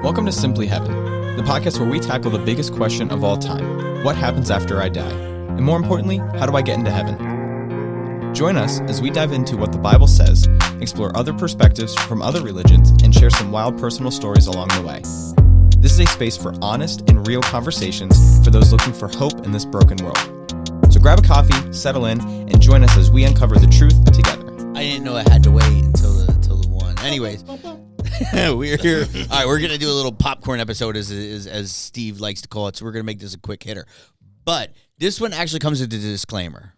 Welcome to Simply Heaven, the podcast where we tackle the biggest question of all time: what happens after I die? And more importantly, how do I get into heaven? Join us as we dive into what the Bible says, explore other perspectives from other religions, and share some wild personal stories along the way. This is a space for honest and real conversations for those looking for hope in this broken world. So grab a coffee, settle in, and join us as we uncover the truth together. I didn't know I had to wait until the one. Anyways, we're here. All right, we're gonna do a little popcorn episode, as Steve likes to call it. So we're gonna make this a quick hitter. But this one actually comes with a disclaimer.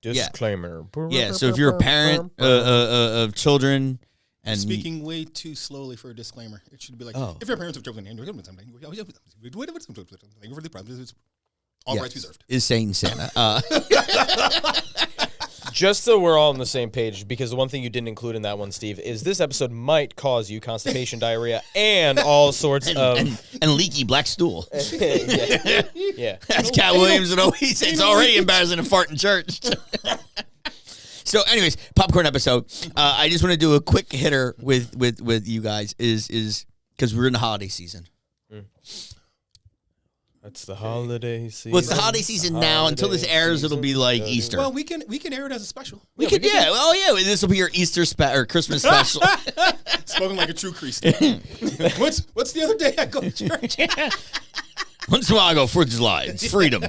Disclaimer. Yeah. So if you're a parent of children and speaking way too slowly for a disclaimer, it should be like, if your parents of children and all rights reserved. Is Satan Santa? Just so we're all on the same page, because the one thing you didn't include in that one, Steve, is this episode might cause you constipation, diarrhea, and all sorts of... And leaky black stool. Yeah. As Cat Williams would always say, it's already embarrassing to fart in church. So anyways, popcorn episode. I just want to do a quick hitter with you guys is because we're in the holiday season. That's the holiday season. Well, it's the holiday season now. Until this airs, it'll be like Easter. Well, we can air it as a special. We could. Oh, yeah. This will be your Easter or Christmas special. Spoken like a true Christian. What's the other day I go to church? Once in a while, I go, 4th of July. It's freedom.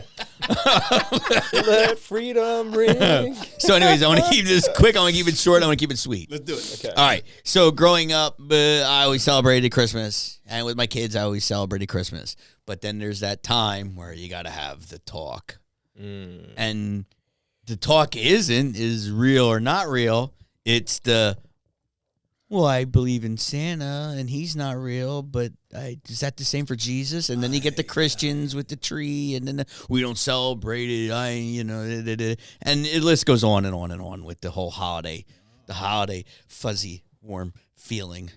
Let freedom ring. So anyways, I want to keep this quick. I want to keep it short. I want to keep it sweet. Let's do it. Okay. All right. So growing up, I always celebrated Christmas. And with my kids, I always celebrated Christmas. But then there's that time where you got to have the talk. And the talk is real or not real. It's well, I believe in Santa, and he's not real, but is that the same for Jesus? And then you get the Christians with the tree, and then we don't celebrate it. And the list goes on and on and on with the whole holiday, fuzzy, warm feeling.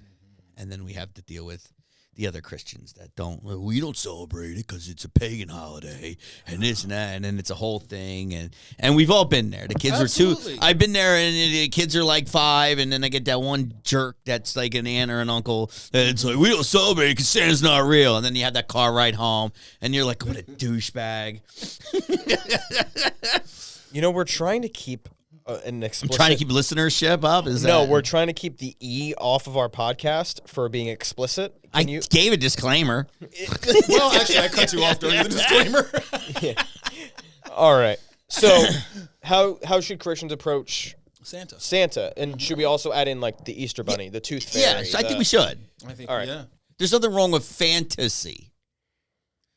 And then we have to deal with the other Christians that we don't celebrate it because it's a pagan holiday and this and that, and then it's a whole thing, and we've all been there. The kids Absolutely. are 2. I've been there, and the kids are like 5, and then I get that one jerk that's like an aunt or an uncle that's like, we don't celebrate it because Santa's not real, and then you have that car ride home, and you're like, what a douchebag. We're trying to keep an explicit... I'm trying to keep listenership up? We're trying to keep the E off of our podcast for being explicit. I gave a disclaimer. Well, actually, I cut you off during the disclaimer. Yeah. All right. So how should Christians approach Santa? And should we also add in like the Easter Bunny, the Tooth Fairy? Yes, I think we should. I think, all right. Yeah. There's nothing wrong with fantasy.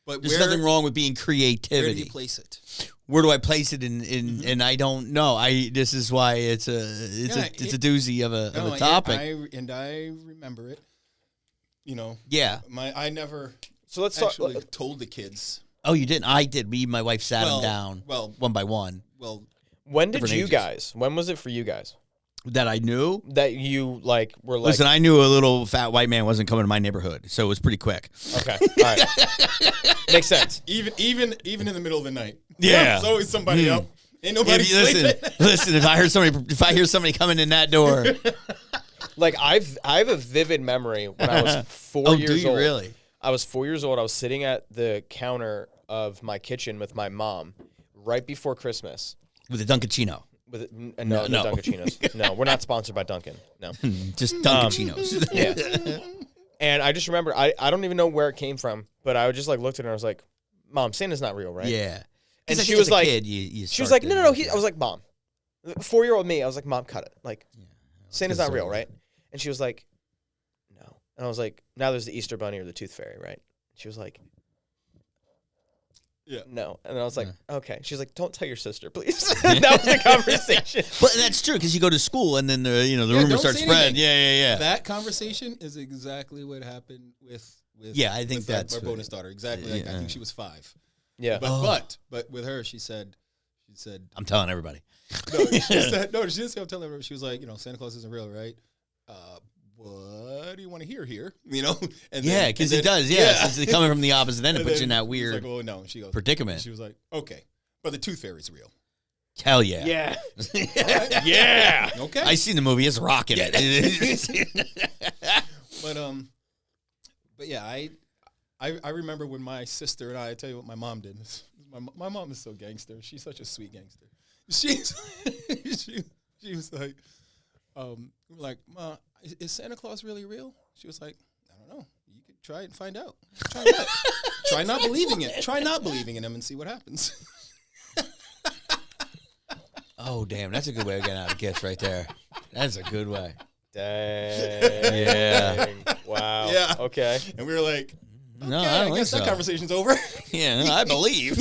But There's nothing wrong with being creativity. Where do you place it? Where do I place it in and I don't know. This is why it's a doozy of a topic. I remember it. Yeah. I never told the kids. Oh, you didn't? I did. Me and my wife sat them down one by one. Well, when did you guys? When was it for you guys? That I knew? That you were like... Listen, I knew a little fat white man wasn't coming to my neighborhood, so it was pretty quick. Okay. All right. Makes sense. Even in the middle of the night. Yeah. There's always somebody up. Ain't nobody sleeping. Listen, if I hear somebody coming in that door... Like I have a vivid memory when I was 4 years old. Do you really? I was 4 years old. I was sitting at the counter of my kitchen with my mom right before Christmas. With a Dunkaccino. No Dunkachinos. No, we're not sponsored by Dunkin'. No. Just Dunkachinos. Yeah. And I just remember, I don't even know where it came from, but I just looked at her and I was like, Mom, Santa's not real, right? Yeah. And she was like, kid, she was like, no. I was like, Mom, 4-year-old me, I was like, Mom, cut it. Santa's not real, right? And she was like, no. And I was like, now there's the Easter Bunny or the Tooth Fairy, right? She was like, yeah, no. And I was like, okay. She's like, don't tell your sister, please. That was the conversation. But that's true, because you go to school and then the rumors start spreading. Yeah. That conversation is exactly what happened with I think that's our bonus daughter. Exactly. I think she was 5. Yeah. But with her, she said, I'm telling everybody. No, she didn't say I'm telling everybody. She was like, Santa Claus isn't real, right? What do you want to hear here? And because it does. Yeah, since coming from the opposite end, it puts you in that weird like, oh, no. She goes, predicament. She was like, okay, but the Tooth Fairy's real. Hell yeah. Yeah. Right. Yeah. Okay. I seen the movie. It's rocking it. But But yeah, I remember when my sister and I tell you what my mom did. My mom is so gangster. She's such a sweet gangster. She was like, we were like, Ma, is Santa Claus really real? She was like, I don't know. You could try it and find out. Try that. Try not believing it. Try not believing in him and see what happens. Oh, damn. That's a good way of getting out of gifts right there. That's a good way. Dang. Yeah. Wow. Yeah. Okay. And we were like, okay, No, I I don't guess think that so. conversation's over. Yeah, I believe.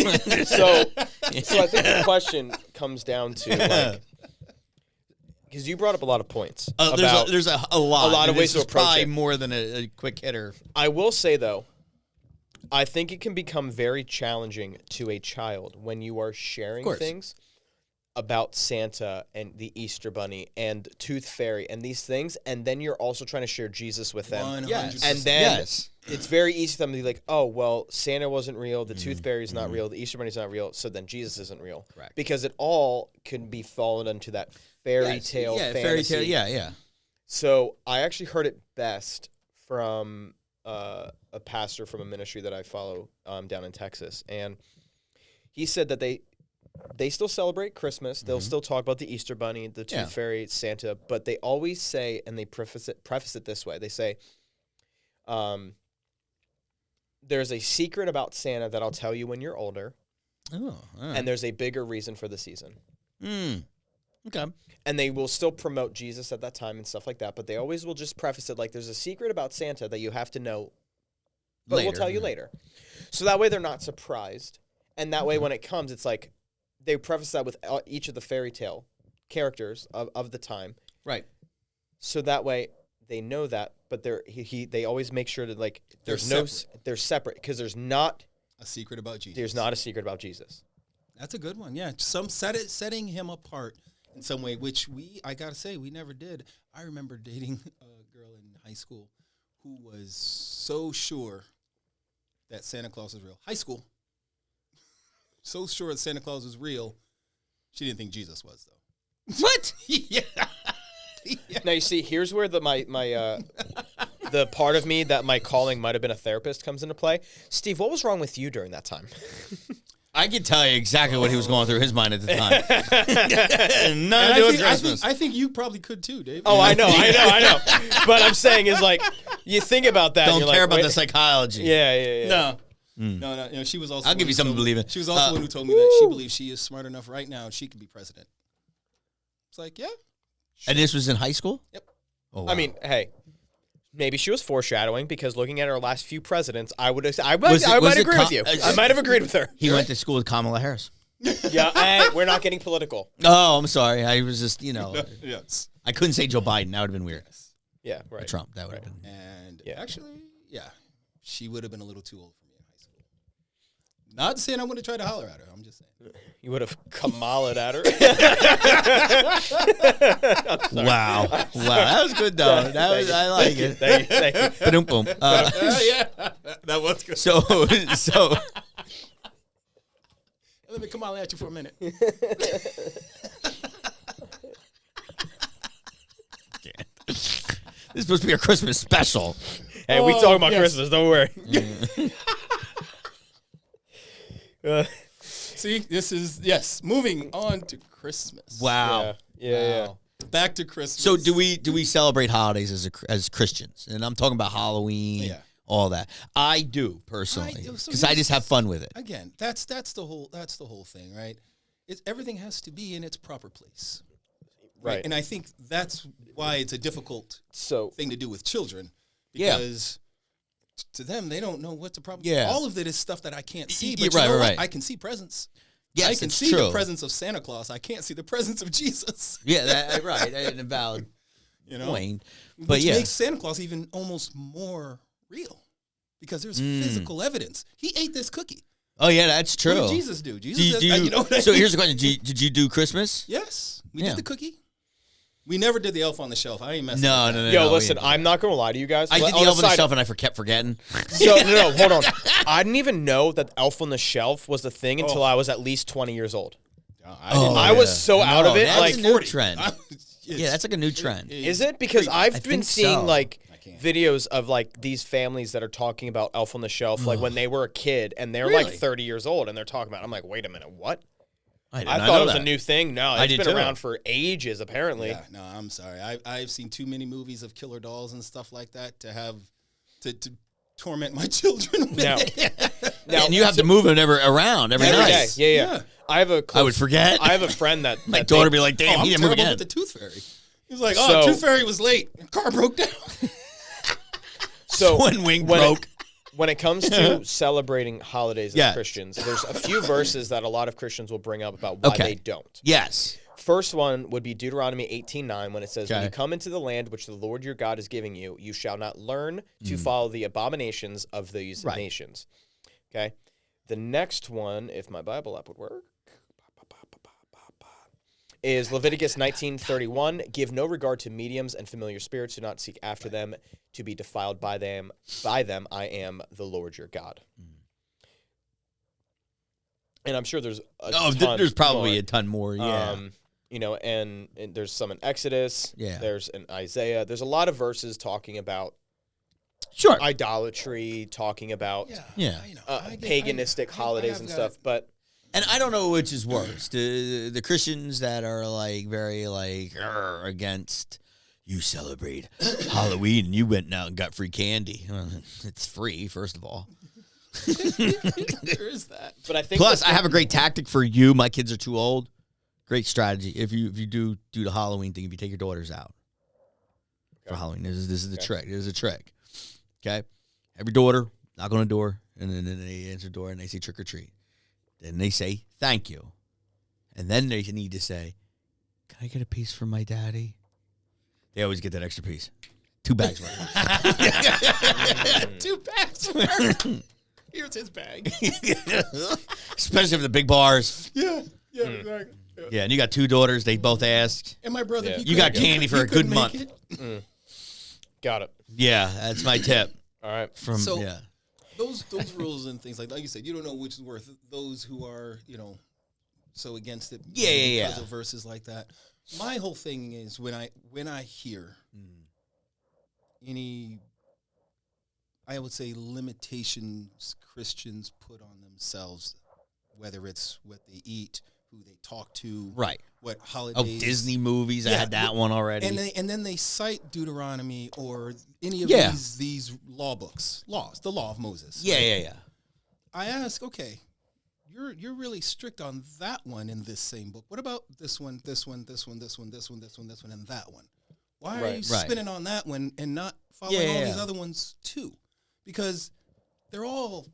So I think the question comes down to like, because you brought up a lot of points about. There's a lot of ways to This is approach probably it. more than a quick hitter. I will say though, I think it can become very challenging to a child when you are sharing course. things about Santa and the Easter Bunny and Tooth Fairy and these things, and then you're also trying to share Jesus with them. 100%. And then Yes. it's very easy for them to be like, oh, well, Santa wasn't real, the Tooth Fairy's not real, the Easter Bunny's not real, so then Jesus isn't real. Correct. Because it all can be fallen into that fairy tale fantasy. fairy tale. Yeah. So I actually heard it best from a pastor from a ministry that I follow down in Texas. And he said that they still celebrate Christmas. They'll still talk about the Easter Bunny, the Tooth Fairy, Santa, but they always say, and they preface it this way. They say, there's a secret about Santa that I'll tell you when you're older, and there's a bigger reason for the season. Okay. And they will still promote Jesus at that time and stuff like that, but they always will just preface it like there's a secret about Santa that you have to know, but we'll tell you later. So that way they're not surprised, and that way when it comes, it's like, they preface that with each of the fairy tale characters of the time. Right. So that way they know that, but they always make sure that like they're separate because there's not A secret about Jesus. there's not a secret about Jesus. That's a good one. Yeah, setting him apart in some way, which I gotta say, we never did. I remember dating a girl in high school who was so sure that Santa Claus is real. High school. So sure that Santa Claus was real, she didn't think Jesus was though. What? Yeah. Now you see, here's where the part of me that my calling might have been a therapist comes into play. Steve, what was wrong with you during that time? I can tell you exactly what he was going through his mind at the time. And I think you probably could too, Dave. Oh, I know. But I'm saying is like you think about that. Don't and you're care like, about wait, the psychology. Yeah. No. No. You know, she was also. I'll give you something to believe in. She was also the one who told me that she believes she is smart enough right now and she could be president. It's like, yeah. And this was in high school? Yep. Oh, wow. I mean, hey, maybe she was foreshadowing because looking at her last few presidents, I might Was it agree with you. I might have agreed with her. He went to school with Kamala Harris. Yeah, hey, we're not getting political. Oh, I'm sorry. I was just, Yes. I couldn't say Joe Biden. That would have been weird. Yeah, Or right. Trump. That would have been. And Yeah. actually, yeah, she would have been a little too old for me in high school. Not saying I would have tried to holler at her. I'm just saying. You would have Kamala at her. Wow. That was good, though. I like it. Thank you. Ba-dum, boom. Yeah, that was good. So, Let me come holler at you for a minute. this is supposed to be a Christmas special. Hey, we talking about yes. Christmas. Don't worry. See, this is, yes, moving on to Christmas. Wow. Yeah. Back to Christmas. So do we celebrate holidays as Christians? And I'm talking about Halloween, all that. I do personally because I just have fun with it. Again, that's the whole thing, right? Everything has to be in its proper place. Right. And I think that's why it's a difficult So thing to do with children. Yeah. Because to them, they don't know what the problem. Yeah. All of it is stuff that I can't see. Yeah, But you know what? right. I can see presents. Yes, I can it's see true. the presence of Santa Claus. I can't see the presence of Jesus. Yeah, right. And a valid point. But Which yeah. makes Santa Claus even almost more real. Because there's physical evidence. He ate this cookie. Oh, yeah, that's true. What did Jesus do? Jesus did, you know what I So mean? here's the question. Did you do Christmas? Yes. We Yeah. did the cookie. We never did the elf on the shelf. I ain't messing No, with that. no. Yo, we listen, didn't. I'm not going to lie to you guys. I did the On a Elf on the side- Shelf and I kept forgetting. So, no, hold on. I didn't even know that Elf on the Shelf was the thing until I was at least 20 years old. I was so out of it. That's Like a new trend. Yeah, that's like a new trend. Is it? Because I've been think seeing so. like I can't. videos of like these families that are talking about Elf on the Shelf, like when they were a kid and they're Really? like 30 years old and they're talking about it. I'm like, wait a minute, what? I thought it was a new thing. No, it's been around for ages, apparently. Yeah, no, I'm sorry. I've seen too many movies of killer dolls and stuff like that to have to torment my children with. Now, and you have to move it around every night. Day. Yeah. I would forget. I have a friend that My daughter would be like, damn, he didn't move again. With the Tooth Fairy. He's like, Tooth Fairy was late. Car broke down. So one wing broke. When it comes to celebrating holidays as Yeah. Christians, there's a few verses that a lot of Christians will bring up about why they don't. Yes. First one would be Deuteronomy 18:9 when it says, when Okay. you come into the land which the Lord your God is giving you, you shall not learn to follow the abominations of these nations. Okay? The next one, if my Bible app would work, is Leviticus 19:31. Give no regard to mediums and familiar spirits. Do not seek after them to be defiled by them. I am the Lord your God. And I'm sure there's There's probably a ton more. Yeah. And there's some in Exodus. Yeah. There's in Isaiah. There's a lot of verses talking about Sure. idolatry, talking about Yeah. paganistic holidays and stuff. But And I don't know which is worse. The Christians that are like very like against you celebrate Halloween and you went out and got free candy. It's free, first of all. There is that. but I think Plus, I have a great tactic for you. My kids are too old. Great strategy. If you do the Halloween thing, if you take your daughters out for Halloween, this is the trick. This is a trick. Okay? Every daughter, knock on the door, and then they answer the door and they say trick or treat. Then they say thank you. And then they need to say, can I get a piece from my daddy? They always get that extra piece. 2 bags worth. 2 bags worth. Here's his bag. Especially for the big bars. Yeah, exactly. Yeah, and you got 2 daughters. They both ask. And my brother, Yeah. he You got couldn't- candy for he a good couldn't make month. it. got it. Yeah, that's my tip. All right. So- Yeah. Those rules and things like you said, you don't know which is worth. Those who are so against it, because of verses like that. My whole thing is when I hear any, I would say, limitations Christians put on themselves, whether it's what they eat, who they talk to, Right. what Oh, holidays, Disney movies. I Yeah, had that one already. and then they cite Deuteronomy or any of Yeah. these law books, the law of Moses. yeah. I ask, okay, you're really strict on that one in this same book. What about this one, this one, this one, this one, this one, this one, this one, and that one? Why are you Right. spinning on that one and not following all these other ones too? Because they're all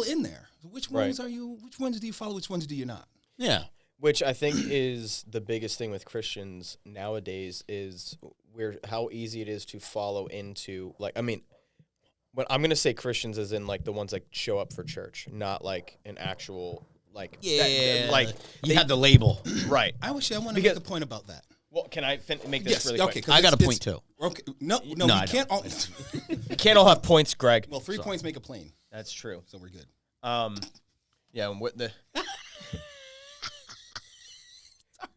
in there. Which ones are you? Which ones do you follow? Which ones do you not? Yeah. Which I think is the biggest thing with Christians nowadays is how easy it is to follow into, like, I mean, when I'm going to say Christians as in like the ones that show up for church, not like an actual, like, You have the label. right. I want to make Because- a point about that. Well, can I make this Yes, really okay. quick? 'Cause I got a it's- point too. Okay, no, No, I we can't. All, You can't all have points, Greg. well, 3 points make a plane, That's true. so we're good. Yeah, and what the...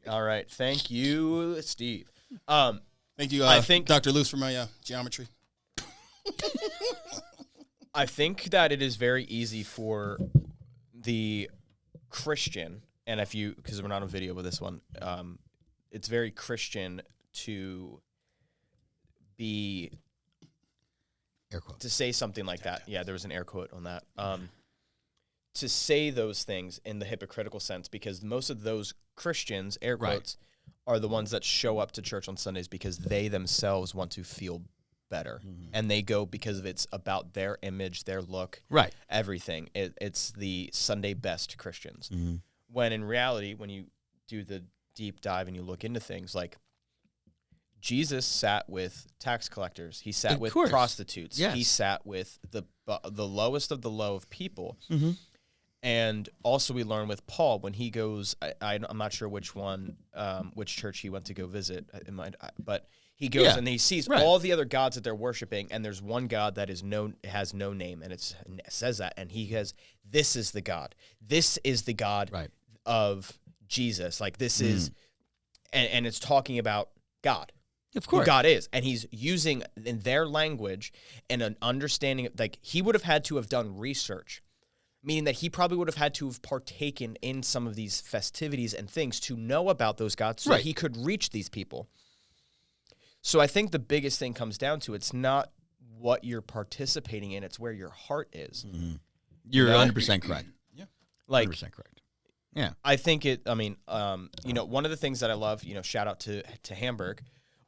All right. Thank you, Steve. Thank you. I think- Dr. Luce for my geometry. I think that it is very easy for the Christian, and because we're not on video with this one, it's very Christian to be Air quotes. to say something like that. Yeah, there was an air quote on that. To say those things in the hypocritical sense, because most of those Christians, air quotes, are the ones that show up to church on Sundays because they themselves want to feel better. And they go because it's about their image, their look, Right. everything. It's the Sunday best Christians. When in reality, when you do the deep dive and you look into things, like Jesus sat with tax collectors. He sat Of with course. prostitutes. Yes. He sat with the lowest of the low of people. And also we learn with Paul when he goes, I'm not sure which one, which church he went to go visit, but he goes and he sees all the other gods that they're worshiping, and there's one God that has no name, and it says that, and he has, this is the God. This is the God of Jesus. Like this is, and it's talking about God. Of who course. God is, and he's using in their language and an understanding. Like he would have had to have done research, meaning that he probably would have had to have partaken in some of these festivities and things to know about those gods, so that he could reach these people. So I think the biggest thing comes down to it's not what you're participating in; it's where your heart is. Mm-hmm. You're 100% correct. Yeah. Like 100% correct. Yeah. I think it. I mean, one of the things that I love, shout out to Hamburg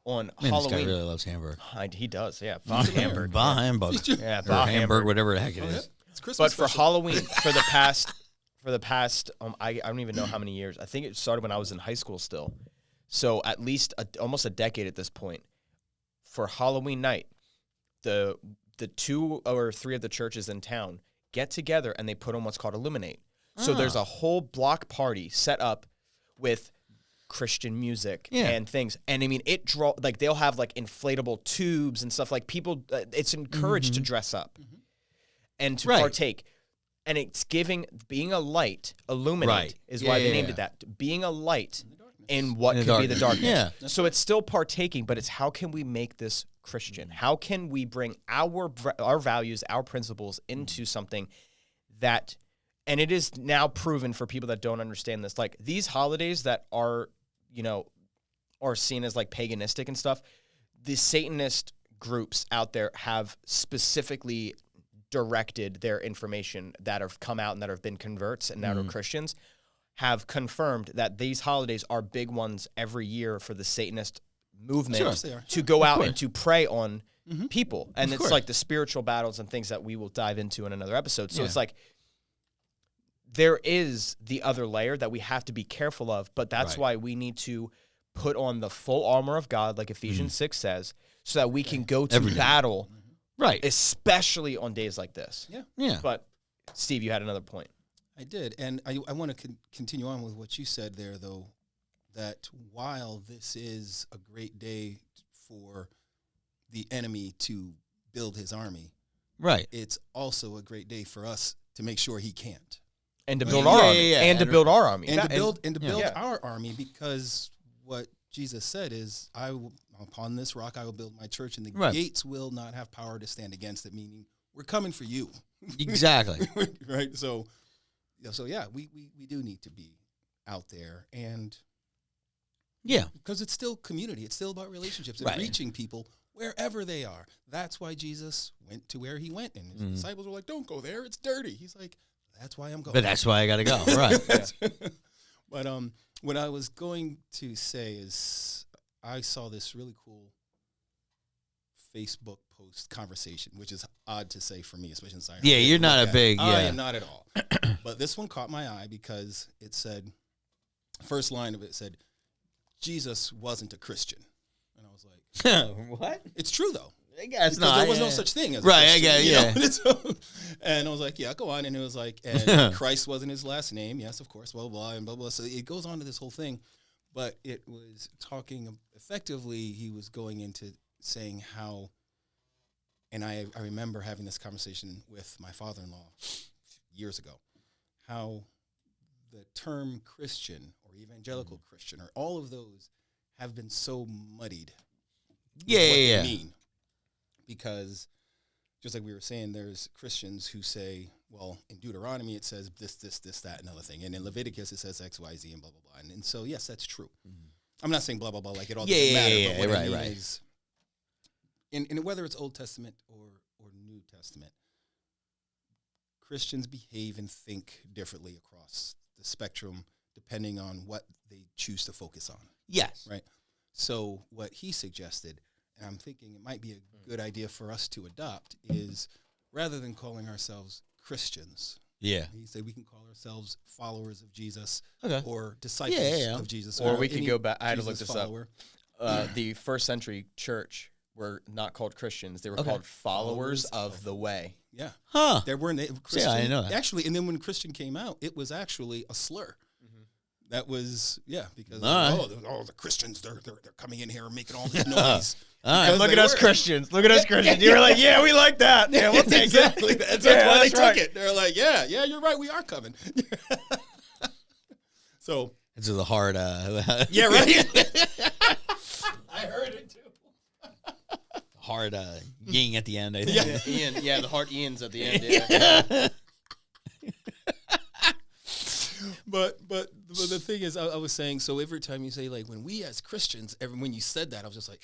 on Man, Halloween. This guy really loves Hamburg. He does, yeah. Bah Hamburg. Bah Hamburg. Yeah, Or Bah Hamburg, Hamburg. whatever the heck it Oh, yeah. is. It's Christmas But for special. Halloween, for the past, I don't even know how many years. I think it started when I was in high school still. So at least almost a decade at this point. For Halloween night, the 2 or 3 of the churches in town get together and they put on what's called Illuminate. So there's a whole block party set up with Christian music and things. And I mean, they'll have like inflatable tubes and stuff. Like people, it's encouraged to dress up and to partake. And it's being a light, illuminate is why they named it that. Being a light in what could be the darkness. Yeah. So it's still partaking, but it's how can we make this Christian? How can we bring our values, our principles into something that, and it is now proven for people that don't understand this, like these holidays that are, are seen as like paganistic and stuff, the Satanist groups out there have specifically directed their information that have come out and that have been converts and that are Christians, have confirmed that these holidays are big ones every year for the Satanist movement to go out and to prey on people. And it's like the spiritual battles and things that we will dive into in another episode. So it's like there is the other layer that we have to be careful of, but that's why we need to put on the full armor of God, like Ephesians 6 says, so that we can go to battle, especially on days like this. Yeah. But, Steve, you had another point. I did, and I want to continue on with what you said there, though, that while this is a great day for the enemy to build his army, it's also a great day for us to make sure he can't. And to build our army. And to build our army. And to build our army, because what Jesus said is, upon this rock I will build my church, and the gates will not have power to stand against it, meaning we're coming for you. Exactly. Right? So we do need to be out there, and because it's still community. It's still about relationships and reaching people wherever they are. That's why Jesus went to where he went, and his disciples were like, don't go there, it's dirty. He's like, that's why I'm going. But that's why I got to go. Right. But what I was going to say is I saw this really cool Facebook post conversation, which is odd to say for me, especially since you're not a big, I am not at all. But this one caught my eye because it said, first line of it said, Jesus wasn't a Christian. And I was like, what? It's true, though. Because there was no such thing as a Christian, I get know? And I was like, yeah, go on. And it was like, and Christ wasn't his last name. Yes, of course, blah, blah, and blah, blah. So it goes on to this whole thing. But it was talking, effectively, he was going into saying how, and I remember having this conversation with my father-in-law years ago, how the term Christian or evangelical Christian or all of those have been so muddied. What they mean. Because just like we were saying, there's Christians who say, well, in Deuteronomy it says this, that, and other thing. And in Leviticus it says X, Y, Z, and blah, blah, blah. And so, yes, that's true. I'm not saying blah, blah, blah, like it all doesn't matter. But what I mean is, in whether it's Old Testament or New Testament, Christians behave and think differently across the spectrum depending on what they choose to focus on. Yes. Right? So what he suggested, and I'm thinking it might be a good idea for us to adopt, is rather than calling ourselves Christians, he said we can call ourselves followers of Jesus or disciples of Jesus. Or we could go back. I had to look this up. The first century church were not called Christians. They were called followers of the way. Yeah. Huh. There weren't Christian. Yeah, I didn't know that. Actually, and then when Christian came out, it was actually a slur. That was, because, the Christians, they're coming in here and making all this noise. Look at us Christians. Look at us Christians. You were like, yeah, we like that. Yeah, we'll take exactly. it. That's why they took it. They're like, yeah, you're right. We are coming. So. This is a hard. Yeah, right? I heard it too. hard ying at the end. I think. Ian, yeah, the hard Ian's at the end. Yeah. But the thing is, I was saying, so every time you say, like, when we as Christians, when you said that, I was just like,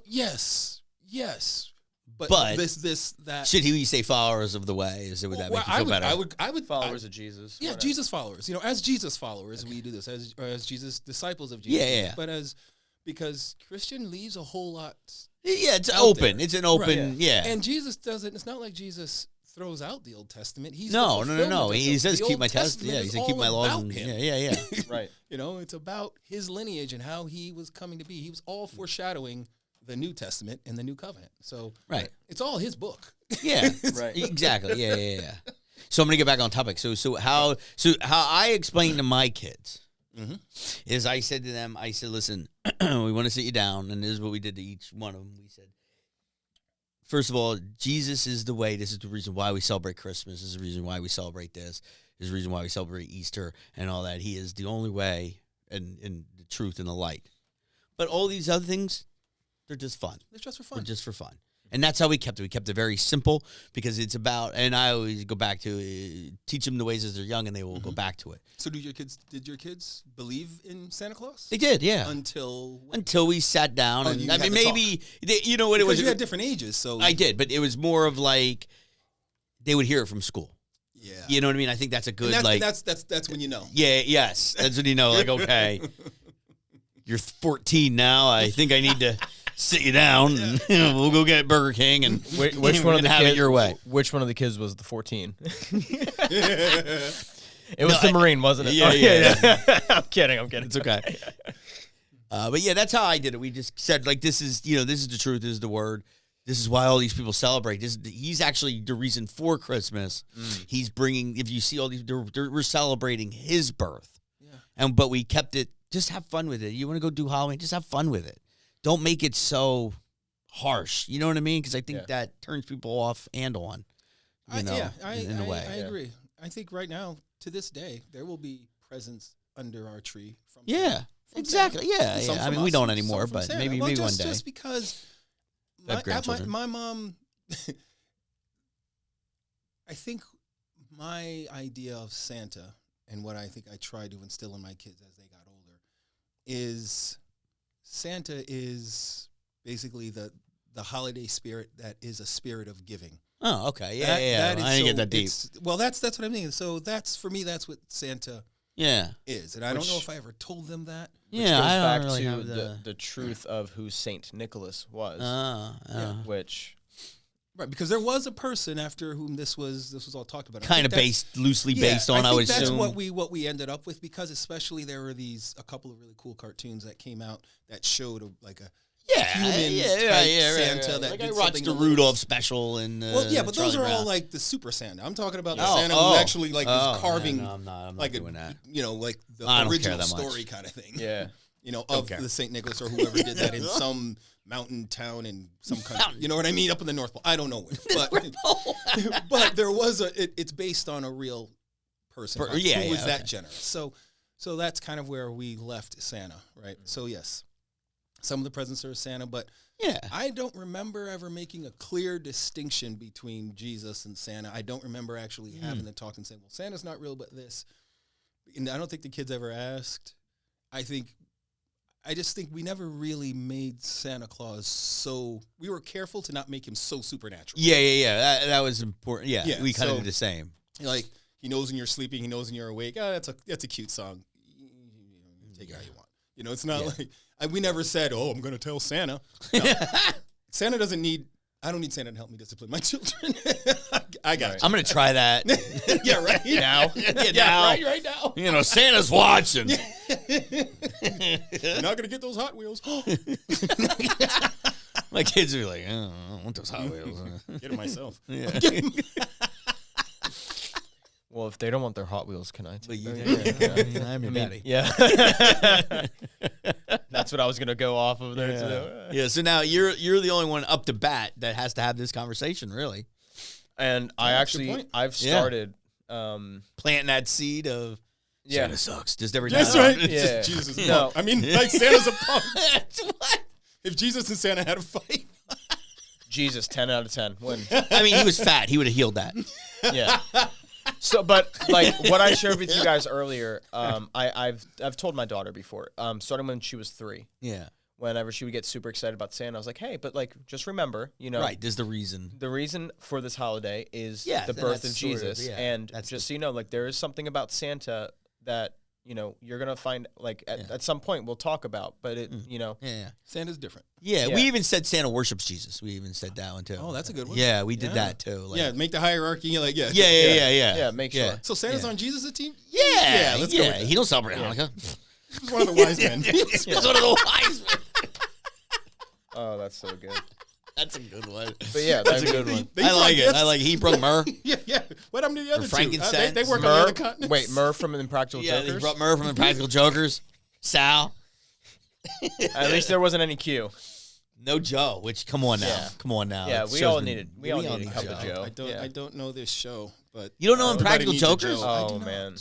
yes. But that. Should he say followers of the way? Would that make you feel better? I would followers of Jesus. Yeah, whatever. Jesus followers. As Jesus followers, we do this as Jesus disciples of Jesus. Yeah. But because Christian leaves a whole lot. Yeah, it's open. There. It's an open. Right. Yeah. And Jesus doesn't. It's not like Jesus throws out the Old Testament. He's No. the fulfillment of He says the keep Old my test. Testament Yeah, he is said keep all my laws. about And, him. yeah. Right. It's about his lineage and how he was coming to be. He was all foreshadowing the New Testament and the New Covenant. So Right. it's all his book. Yeah. Right. Exactly. Yeah. So I'm gonna get back on topic. So how I explain to my kids is I said to them, listen, we want to sit you down, and this is what we did to each one of them. We said, first of all, Jesus is the way. This is the reason why we celebrate Christmas. This is the reason why we celebrate this. This is the reason why we celebrate Easter and all that. He is the only way and the truth and the light. But all these other things, they're just fun. It's just for They're fun. just for fun. And that's how we kept it. We kept it very simple because it's about, and I always go back to teach them the ways as they're young, and they will go back to it. So did your kids believe in Santa Claus? They did, yeah. Until We sat down, Oh, and you I had mean, to maybe you know what because it was. you had different ages, so I did, but it was more of like they would hear it from school. yeah. You know what I mean? I think that's a good And like. that's when you know. Yeah, yes, that's when you know. Like, okay, you're 14 now. I think I need to sit you down. And, we'll go get Burger King and Which we're one of gonna the have kids, it your way? Which one of the kids was the 14? It was the Marine, wasn't it? Yeah, Oh, yeah. I'm kidding. It's okay. But yeah, that's how I did it. We just said like, this is the truth. This is the word. This is why all these people celebrate. He's actually the reason for Christmas. He's bringing. If you see all these, we're celebrating his birth. Yeah. But we kept it. Just have fun with it. You want to go do Halloween? Just have fun with it. Don't make it so harsh. You know what I mean? Because I think that turns people off and on. In a way. I agree. I think right now, to this day, there will be presents under our tree. From Yeah, from exactly. Santa. Yeah, Some I from mean, we us, don't some anymore, from but Santa. maybe Well, one day. Just because Have grandchildren. my mom, I think my idea of Santa and what I think I try to instill in my kids as they got older is Santa is basically the holiday spirit that is a spirit of giving. Oh, okay. Yeah. I didn't get that deep. Well, that's what I mean. So that's for me. That's what Santa Yeah. is, and I don't know if I ever told them that. Which Yeah, goes I back don't really to have the truth of who Saint Nicholas was, which Right, because there was a person after whom this was all talked about. kind of loosely based on, I would that's assume. what we ended up with, because especially there were a couple of really cool cartoons that came out that showed a human type Santa that like did I watched something the a little- Rudolph special and but those Charlie are all Brown. like the Super Santa. I'm talking about Yeah. the Santa who actually is carving No, I'm not like doing that. like the I don't care original that much. story kind of thing. yeah, Of care. the St. Nicholas or whoever did that in some mountain town in some country. You know what I mean? Up in the North Pole. I don't know where. But but there was it's based on a real person who was that generous. So that's kind of where we left Santa, right? So yes, some of the presents are Santa, but I don't remember ever making a clear distinction between Jesus and Santa. I don't remember actually having the talk and saying, well, Santa's not real, but this. And I don't think the kids ever asked. I just think we never really made Santa Claus so... We were careful to not make him so supernatural. Yeah. That was important. Yeah, we kind of did the same. Like, he knows when you're sleeping, he knows when you're awake. Oh, that's a cute song. Take it how you want. It's not like... we never said, I'm going to tell Santa. No. Santa doesn't need... I don't need Santa to help me discipline my children. I got you. I'm going to try that. Yeah, right? Now. Now. Right now. Santa's watching. You're not going to get those Hot Wheels. My kids are like, I don't want those Hot Wheels. Get them myself. Yeah. well, if they don't want their Hot Wheels, can I? But I'm your daddy. Yeah, that's what I was gonna go off of there too. Yeah. So now you're the only one up to bat that has to have this conversation, really. And I've started planting that seed of Santa sucks. Just every That's now right. and then. Yeah. Jesus is No. punk. I mean, like Santa's a punk. What? If Jesus and Santa had a fight. Jesus, 10 out of 10. Win. I mean, he was fat. He would have healed that. Yeah. So, but like what I shared with you guys earlier, I've told my daughter before, starting when she was 3. Yeah. Whenever she would get super excited about Santa, I was like, hey, but like, just remember, you know, Right. There's the reason. the reason for this holiday is Yeah, the then birth that's of sort of- Jesus. yeah, And that's just so you know, like, there is something about Santa that, you know, you're going to find, like, at some point we'll talk about, but it, you know. Yeah. Santa's different. Yeah. Yeah. We even said Santa worships Jesus. We even said that one too. Oh, that's a good one. Yeah, we did that too. Like, Yeah, make the hierarchy. Like, yeah. Yeah. Make sure. So Santa's on Jesus' team? Yeah. Let's go with that. He don't celebrate Hanukkah. He's one of the wise men. He's one of the wise men. Oh, that's so good. That's a good one. But yeah, That's a good one. They I like brought it. gifts. I like it. He brought myrrh. Yeah. What happened to the other two? frankincense. They work on the Myrrh, other continents. wait, Myrrh from Impractical Yeah, they Jokers? brought myrrh from the Practical Jokers. Sal. At least there wasn't any Q. No Joe, which, come on now. Yeah. Come on now. Yeah, That we show's all been- needed we a all cup need of Joe. Joe. I don't know this show, but You don't know everybody Impractical needs a Jokers? Joe. I do Oh, not. man.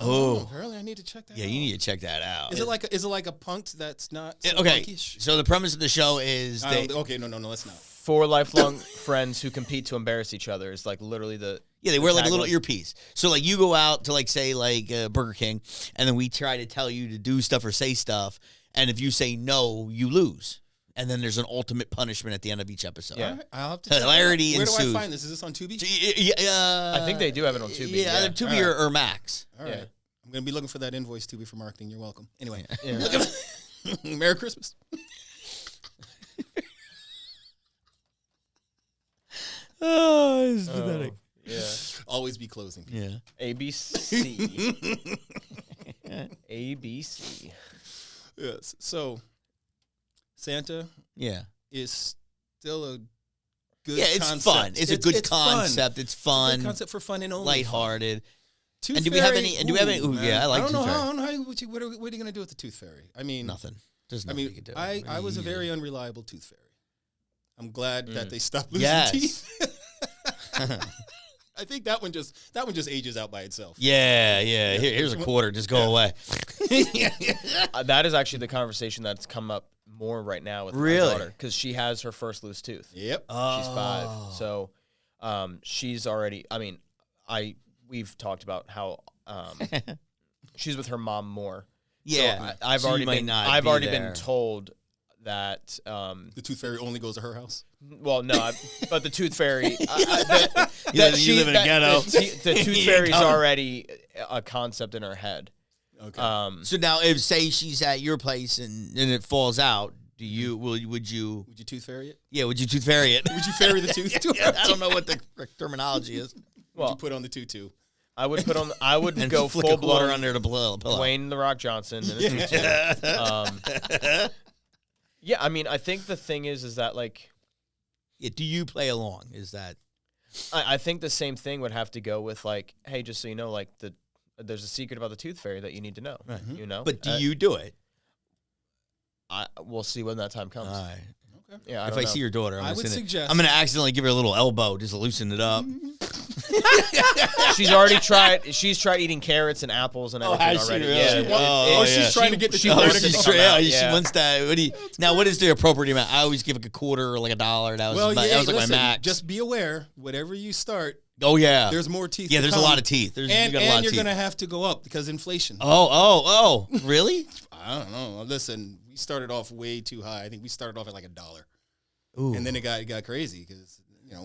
Oh. Apparently I need to check that Yeah, out. you need to check that out. Is it like a punked that's not so Okay, punkish? so the premise of the show is they, Okay, no, let's not. 4 lifelong friends who compete to embarrass each other is like literally the they wear like a little tagline. earpiece. So like you go out to like say like Burger King, and then we try to tell you to do stuff or say stuff, and if you say no, you lose. And then there's an ultimate punishment at the end of each episode. Yeah. All right, I'll have to check that out. Hilarity Where do ensues. I find this? Is this on Tubi? I think they do have it on Tubi. Yeah, either Tubi All right. or Max. All right. Yeah. I'm going to be looking for that invoice, Tubi, for marketing. You're welcome. Anyway. Yeah. Merry Christmas. Oh, it's pathetic. Yeah. Always be closing. People. Yeah. ABC. ABC. Yes. So, Santa Yeah. is still a good Yeah, it's concept. fun. It's a good it's fun. concept. It's fun, Good concept for fun and only lighthearted. Tooth And do we have Fairy, any- and do we have any- ooh, man. yeah, I like don't know Tooth how, Fairy. I don't know how, what are you going to do with the Tooth Fairy? I mean, Nothing. There's I nothing we mean, can do. I was a Really. very unreliable Tooth Fairy. I'm glad that they stopped losing Yes. teeth. I think that one just ages out by itself. Yeah. Here's a quarter. Just go away. That is actually the conversation that's come up more right now with Really? my daughter because she has her first loose tooth. Yep. She's 5, so she's already. I mean, we've talked about how she's with her mom more. Yeah. So I've So you already might been. not I've be already there. been told that. The Tooth Fairy only goes to her house. Well, no, but the Tooth Fairy. You live in a ghetto. The Tooth You Fairy's come. already a concept in her head. Okay. So now, if say she's at your place and it falls out, would you? Would you Tooth Fairy it? Yeah, would you tooth fairy it? Would you fairy the tooth to her? I don't know what the correct terminology is. Would Well, you put on the tutu? I would put on. I would And go flick full a quarter blown under the pillow. Dwayne the Rock Johnson. In a tutu. Yeah, I mean, I think the thing is that like, Yeah, do you play along? Is that I think the same thing would have to go with like, hey, just so you know, like there's a secret about the Tooth Fairy that you need to know. You know, But do you do it? We'll see when that time comes. All right. Yeah, If I see your daughter, I would suggest- I'm gonna accidentally give her a little elbow just to loosen it up. she's already tried. She's tried eating carrots and apples and everything has she already. really? Yeah. She's trying to get the she Tooth wants Fairy it to to come come yeah, out, she yeah. wants that. Now, what is the appropriate amount? I always give like a quarter or like $1. That was that was like listen, my max. Just be aware, whatever you start, oh yeah, there's more teeth. yeah. to There's a come. lot of teeth. There's And you got a lot of you're teeth. gonna have to go up because inflation. Oh, really? I don't know. Listen, we started off way too high. I think we started off at like $1, Ooh. and then it got crazy because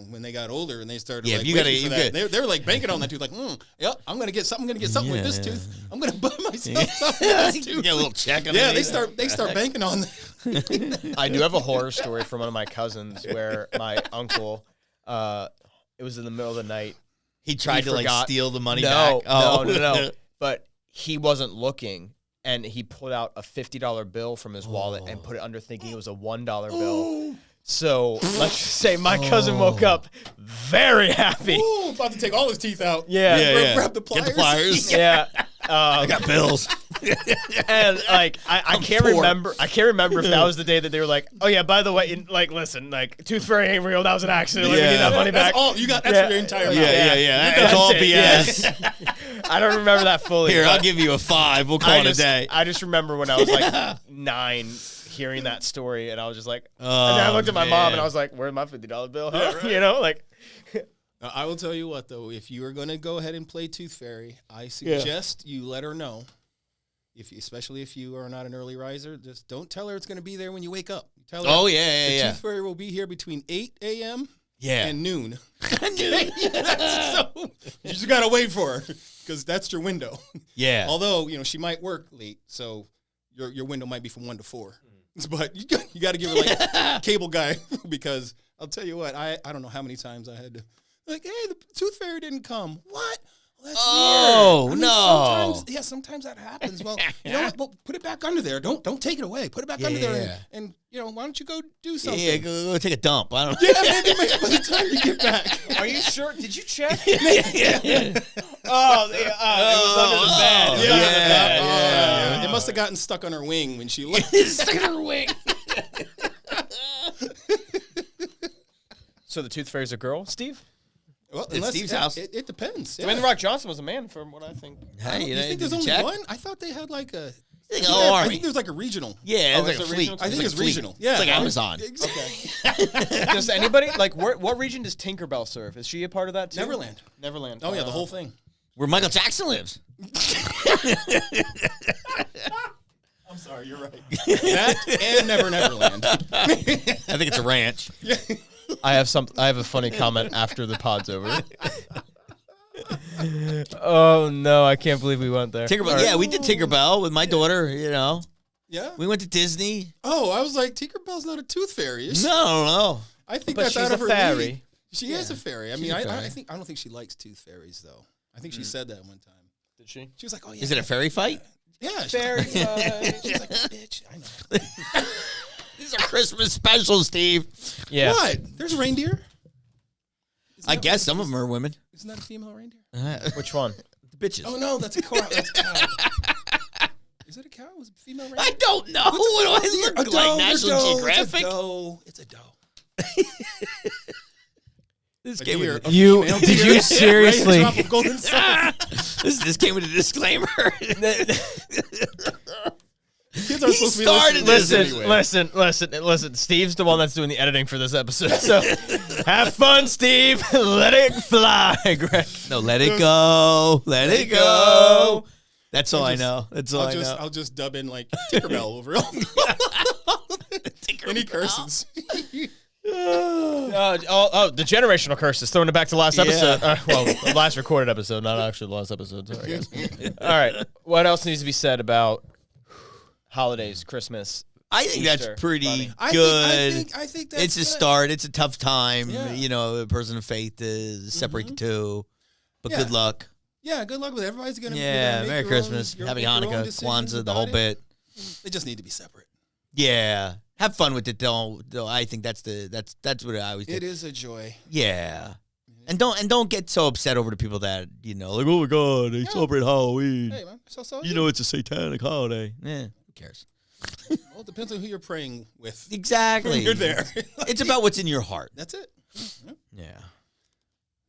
when they got older and they started Yeah, like you waiting gotta- for that, they were like banking on that tooth. Like, yep, I'm gonna get something. with this tooth. I'm gonna buy myself something with this tooth. Get a little check. Yeah, they underneath. start banking on that. I do have a horror story from one of my cousins where my uncle, it was in the middle of the night. He tried to like forgot- steal the money No, back. Oh. no. But he wasn't looking, and he pulled out a $50 bill from his wallet and put it under, thinking it was a $1 bill. So let's just say my cousin woke up very happy. Ooh, about to take all his teeth out. Yeah. Grab the pliers. Get the pliers. Yeah. I got bills. And like I can't poor. remember. I can't remember if that was the day that they were like, "Oh yeah, by the way, like listen, like Tooth Fairy ain't real. That was an accident. Let me get that money back." That's all you got. That's Yeah. your entire. Yeah. That's It's all it, BS. yeah. I don't remember that fully. Here, I'll but give you a 5. We'll call I it just, a day. I just remember when I was like 9, hearing that story, and I was just like, and Oh, then I looked at my mom, and man. I was like, "Where's my $50 bill?" Yeah, right. You know, like. I will tell you what, though, if you are going to go ahead and play Tooth Fairy, I suggest you let her know. Especially if you are not an early riser, just don't tell her it's going to be there when you wake up. You tell her the Tooth Fairy will be here between 8 a.m. and noon. So you just got to wait for her because that's your window. Yeah. Although, she might work late, so your window might be from 1 to 4. But you got to give her like cable guy because I'll tell you what, I don't know how many times I had to hey, the Tooth Fairy didn't come. What? Well, that's weird. No. Sometimes that happens. Well, you know what? Well, put it back under there. Don't take it away. Put it back under there. And why don't you go do something? Yeah, go take a dump. I don't know. Yeah, maybe by the time you get back. Are you sure? Did you check? Yeah. It was under the bed. Yeah. It must have gotten stuck on her wing when she left. Stuck in her wing. So the Tooth Fairy's a girl, Steve? Well, It's Steve's house. It depends. Dwayne The Rock Johnson was a man, from what I think. Hey, You think there's only one? I thought they had like a. I think there's like a regional. Yeah, it's like a it's a fleet. regional? I think it's regional. Yeah, It's like Amazon. Okay. Does anybody what region does Tinkerbell serve? Is she a part of that too? Neverland. Neverland. Oh yeah, the whole thing. Where Michael Jackson lives. I'm sorry, you're right. That and Neverland. I think it's a ranch. I have a funny comment after the pod's over. Oh no, I can't believe we went there. Tinkerbell. Yeah, we did Tinkerbell with my daughter, Yeah. We went to Disney. Oh, I was like, Tinkerbell's not a tooth fairy, is she? No. I think But that's she's out of a her fairy. league. She is a fairy. I mean, a fairy. I don't think she likes tooth fairies though. I think she said that one time. Did she? She was like, "Oh yeah." Is it a fairy fight? Yeah, Fairy She's like, "Bitch, I know." These are Christmas specials, Steve. Yeah. What? There's a reindeer. I guess some of them are women. Isn't that a female reindeer? Which one? The bitches. Oh no, that's a cow. That's a cow. Is it a cow? Was it a female reindeer? I don't know. What do I look like? National Geographic? It's a doe. This A came deer, with a You female did deer. you seriously? Drop of golden sun. this came with a disclaimer. Kids are supposed to be started listening. this Listen. Steve's the one that's doing the editing for this episode. So have fun, Steve. Let it fly, Greg. No, let it go. Let it go. That's all I know. That's all I know. I'll just dub in like Tinkerbell over any curses. The generational curses. Throwing it back to last episode. The last recorded episode, not actually the last episode. Sorry, guys. All right. What else needs to be said about holidays, Christmas? I think Easter, that's pretty Bunny. good. I think that's It's a good. start. It's a tough time. Yeah. A person of faith to separate the two. But Yeah. good luck. Yeah, good luck with it. Everybody's gonna. Yeah, make Merry your Christmas. own, Happy make your own Hanukkah, decisions Kwanzaa, the about whole it. bit. They just need to be separate. Yeah. Have fun with it though. I think that's what I always do. It is a joy. Yeah. And don't get so upset over the people that, like, oh my God, they celebrate Halloween. Hey man, so It's a satanic holiday. Who cares? Well, it depends on who you're praying with. Exactly. When you're there. It's about what's in your heart. That's it. Yeah.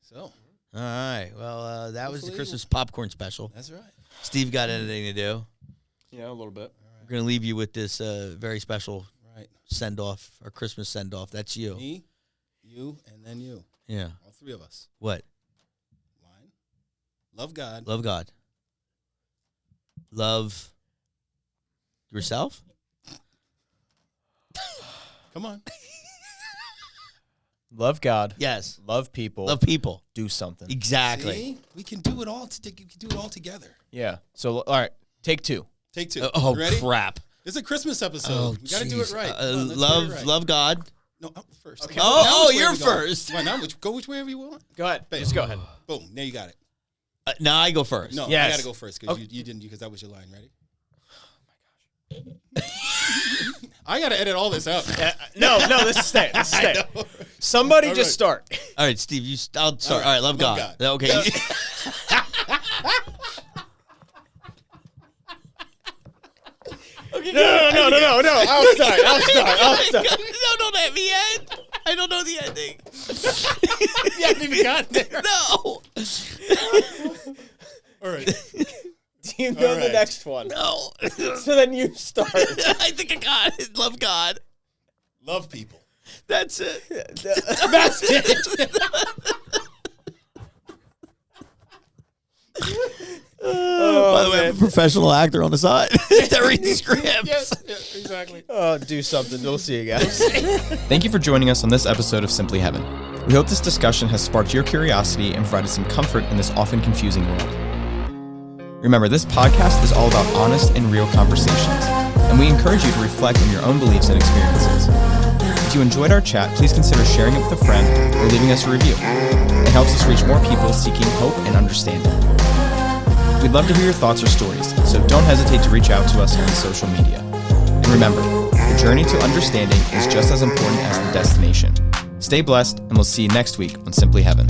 So All right. Well, that was the Hopefully Christmas popcorn special. that's right. Steve got anything to do? Yeah, a little bit. We're going to leave you with this very special Right. send-off, or Christmas send-off. That's you. Me, you, and then you. Yeah. All three of us. What? Line. Love God. Love God. Love yourself? Come on. Love God. Yes. Love people. Love people. Do something. Exactly. See? We can do it all. We can do it all together. Yeah. So, all right. Take two. Take two. Oh, You ready? crap. It's a Christmas episode. Oh, we got to do it jeez. right. Come on, let's get it right. Love God. No, I'm first. Okay. Oh, Now which way you're we going? first. Come on, now go whichever you want. Go ahead. Bam. Just go ahead. Boom. Now you got it. Now I go first. No, Yes. I got to go first because Okay. you didn't, because that was your line. Ready? I got to edit all this out. No, this is staying. This is staying. Somebody All just right. start. All right, Steve, I'll start. All right, love God. Okay. No. I'll start. No, don't have me yet. I don't know the ending. You haven't even gotten there. No. All right. You know All the right. next one. No. So then you start. I think I got it. Love God. Love people. That's it. That's it. By the way, I'm a professional actor on the side that reads scripts. Yes, yeah, exactly. Oh, do something. We'll see you guys. Thank you for joining us on this episode of Simply Heaven. We hope this discussion has sparked your curiosity and provided some comfort in this often confusing world. Remember, this podcast is all about honest and real conversations, and we encourage you to reflect on your own beliefs and experiences. If you enjoyed our chat, please consider sharing it with a friend or leaving us a review. It helps us reach more people seeking hope and understanding. We'd love to hear your thoughts or stories, so don't hesitate to reach out to us on social media. And remember, the journey to understanding is just as important as the destination. Stay blessed, and we'll see you next week on Simply Heaven.